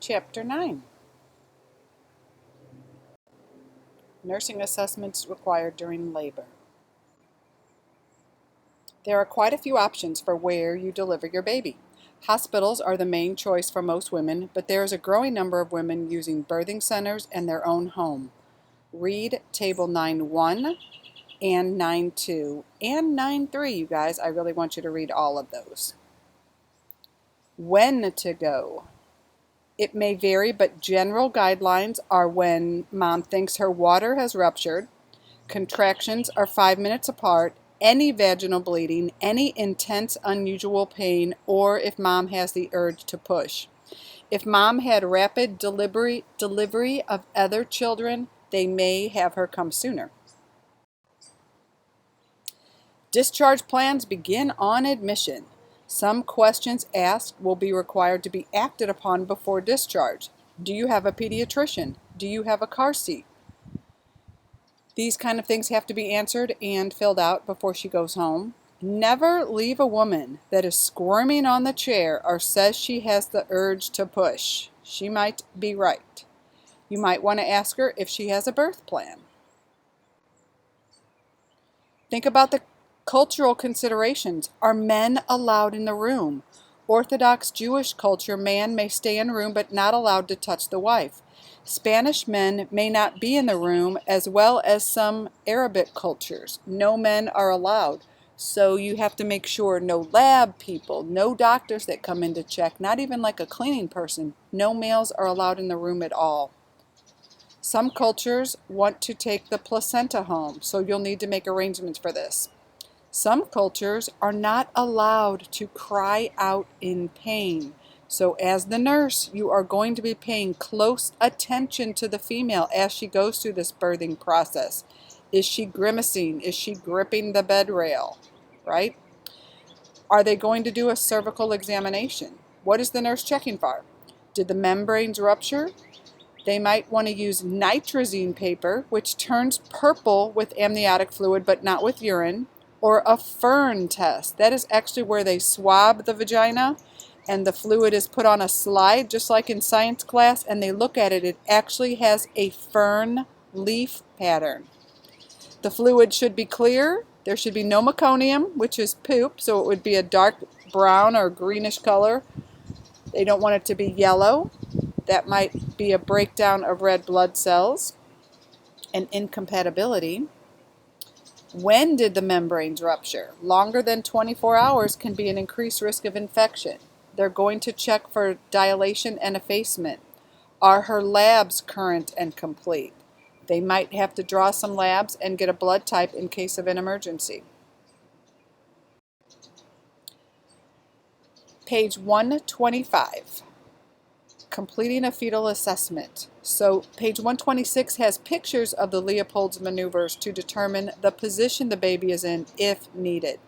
Chapter 9. Nursing assessments required during labor. There are quite a few options for where you deliver your baby. Hospitals are the main choice for most women, but there is a growing number of women using birthing centers and their own home. Read Table 9.1 and 9.2 and 9.3, you guys. I really want you to read all of those. When to go. It may vary, but general guidelines are when mom thinks her water has ruptured, contractions are 5 minutes apart, any vaginal bleeding, any intense unusual pain, or if mom has the urge to push. If mom had rapid delivery of other children, they may have her come sooner. Discharge plans begin on admission. Some questions asked will be required to be acted upon before discharge. Do you have a pediatrician? Do you have a car seat? These kind of things have to be answered and filled out before she goes home. Never leave a woman that is squirming on the chair or says she has the urge to push. She might be right. You might want to ask her if she has a birth plan. Think about the cultural considerations. Are men allowed in the room? Orthodox Jewish culture, man may stay in room but not allowed to touch the wife. Spanish men may not be in the room, as well as some Arabic cultures. No men are allowed. So you have to make sure no lab people, no doctors that come in to check, not even like a cleaning person. No males are allowed in the room at all. Some cultures want to take the placenta home, so you'll need to make arrangements for this. Some cultures are not allowed to cry out in pain. So as the nurse, you are going to be paying close attention to the female as she goes through this birthing process. Is she grimacing? Is she gripping the bed rail? Right? Are they going to do a cervical examination? What is the nurse checking for? Did the membranes rupture? They might want to use nitrazine paper, which turns purple with amniotic fluid but not with urine, or a Fern test. That is actually where they swab the vagina and the fluid is put on a slide, just like in science class, and they look at it. It actually has a fern leaf pattern. The fluid should be clear. There should be no meconium, which is poop, so it would be a dark brown or greenish color. They don't want it to be yellow. That might be a breakdown of red blood cells and incompatibility. When did the membranes rupture? Longer than 24 hours can be an increased risk of infection. They're going to check for dilation and effacement. Are her labs current and complete? They might have to draw some labs and get a blood type in case of an emergency. Page 125. Completing a fetal assessment. So page 126 has pictures of the Leopold's maneuvers to determine the position the baby is in if needed.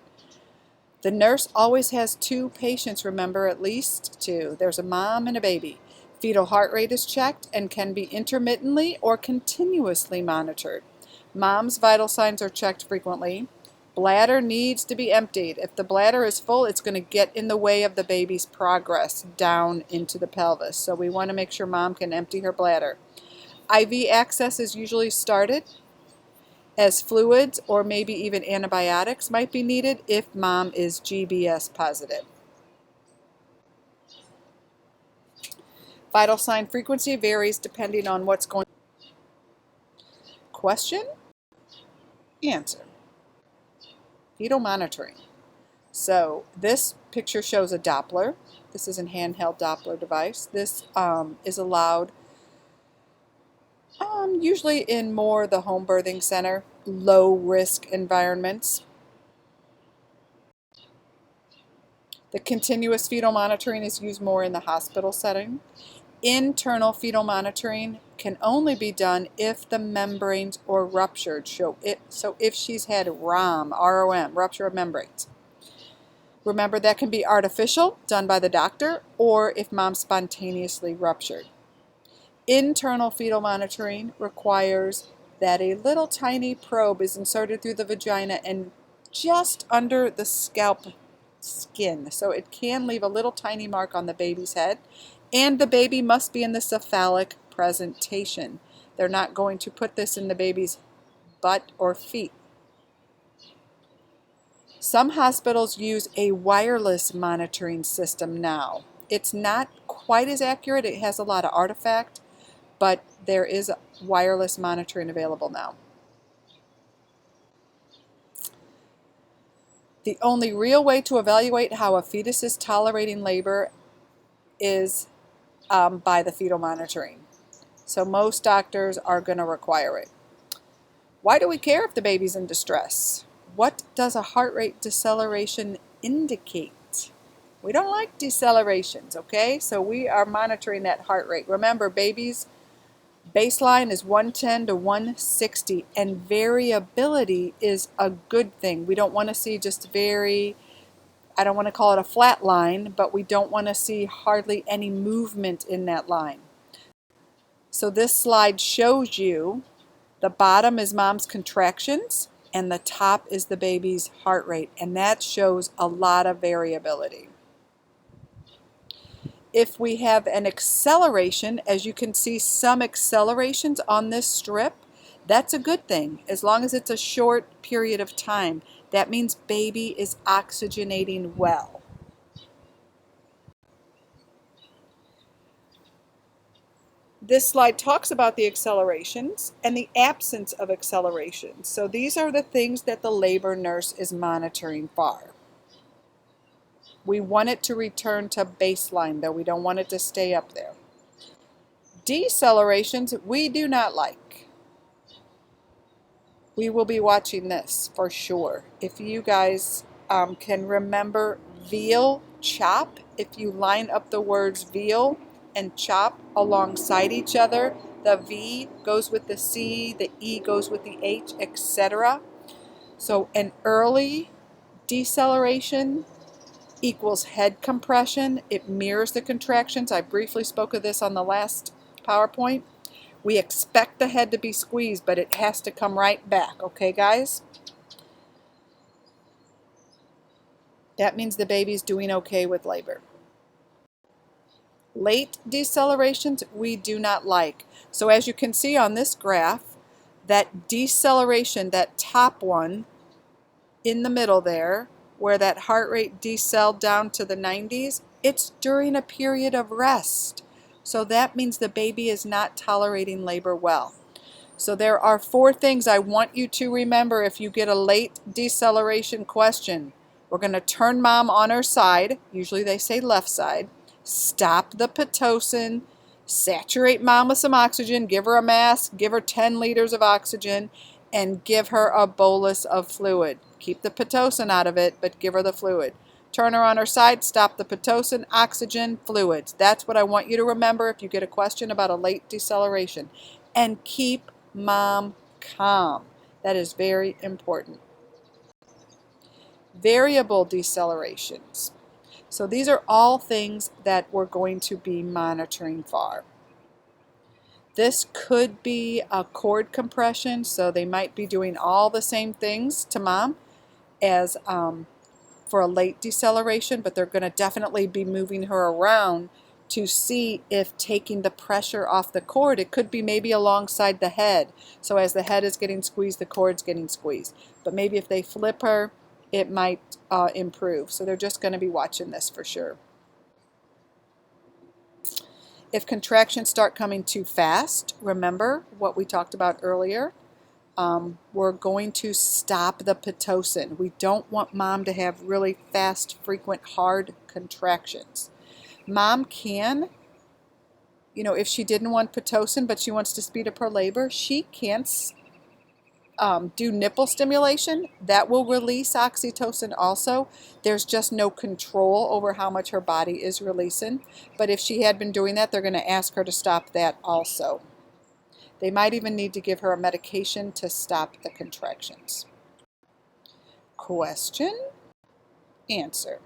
The nurse always has 2 patients, remember, at least 2. There's a mom and a baby. Fetal heart rate is checked and can be intermittently or continuously monitored. Mom's vital signs are checked frequently. Bladder needs to be emptied. If the bladder is full, it's going to get in the way of the baby's progress down into the pelvis. So we want to make sure mom can empty her bladder. IV access is usually started, as fluids or maybe even antibiotics might be needed if mom is GBS positive. Vital sign frequency varies depending on what's going on. Question? Answer. Fetal monitoring. So this picture shows a Doppler. This is a handheld Doppler device. This is allowed usually in more the home birthing center, low risk environments. The continuous fetal monitoring is used more in the hospital setting. Internal fetal monitoring can only be done if the membranes are ruptured. So if she's had ROM, rupture of membranes. Remember, that can be artificial, done by the doctor, or if mom spontaneously ruptured. Internal fetal monitoring requires that a little tiny probe is inserted through the vagina and just under the scalp skin. So it can leave a little tiny mark on the baby's head. And the baby must be in the cephalic presentation. They're not going to put this in the baby's butt or feet. Some hospitals use a wireless monitoring system now. It's not quite as accurate. It has a lot of artifact, but there is wireless monitoring available now. The only real way to evaluate how a fetus is tolerating labor is by the fetal monitoring. So most doctors are going to require it. Why do we care if the baby's in distress? What does a heart rate deceleration indicate? We don't like decelerations, okay? So we are monitoring that heart rate. Remember, babies' baseline is 110 to 160, and variability is a good thing. We don't want to see just I don't want to call it a flat line, but we don't want to see hardly any movement in that line. So this slide shows you the bottom is mom's contractions and the top is the baby's heart rate, and that shows a lot of variability. If we have an acceleration, as you can see some accelerations on this strip, that's a good thing as long as it's a short period of time. That means baby is oxygenating well. This slide talks about the accelerations and the absence of accelerations. So these are the things that the labor nurse is monitoring for. We want it to return to baseline, though. We don't want it to stay up there. Decelerations, we do not like. We will be watching this for sure. If you guys can remember veal chop, if you line up the words veal and chop alongside each other, the V goes with the C, the E goes with the H, etc. So an early deceleration equals head compression. It mirrors the contractions. I briefly spoke of this on the last PowerPoint. We expect the head to be squeezed, but it has to come right back, okay guys? That means the baby's doing okay with labor. Late decelerations, we do not like. So as you can see on this graph, that deceleration, that top one in the middle there, where that heart rate decelled down to the 90s, it's during a period of rest. So that means the baby is not tolerating labor well. So there are 4 things I want you to remember if you get a late deceleration question. We're going to turn mom on her side, usually they say left side, stop the Pitocin, saturate mom with some oxygen, give her a mask, give her 10 liters of oxygen, and give her a bolus of fluid. Keep the Pitocin out of it, but give her the fluid. Turn her on her side, stop the Pitocin, oxygen, fluids. That's what I want you to remember if you get a question about a late deceleration. And keep mom calm. That is very important. Variable decelerations. So these are all things that we're going to be monitoring for. This could be a cord compression, so they might be doing all the same things to mom as for a late deceleration, but they're going to definitely be moving her around to see if taking the pressure off the cord, it could be maybe alongside the head. So as the head is getting squeezed, the cord's getting squeezed. But maybe if they flip her, it might improve. So they're just going to be watching this for sure. If contractions start coming too fast, remember what we talked about earlier. We're going to stop the Pitocin. We don't want mom to have really fast, frequent, hard contractions. Mom can, if she didn't want Pitocin but she wants to speed up her labor, she can do nipple stimulation. That will release oxytocin also. There's just no control over how much her body is releasing. But if she had been doing that, they're going to ask her to stop that also. They might even need to give her a medication to stop the contractions. Question, answer.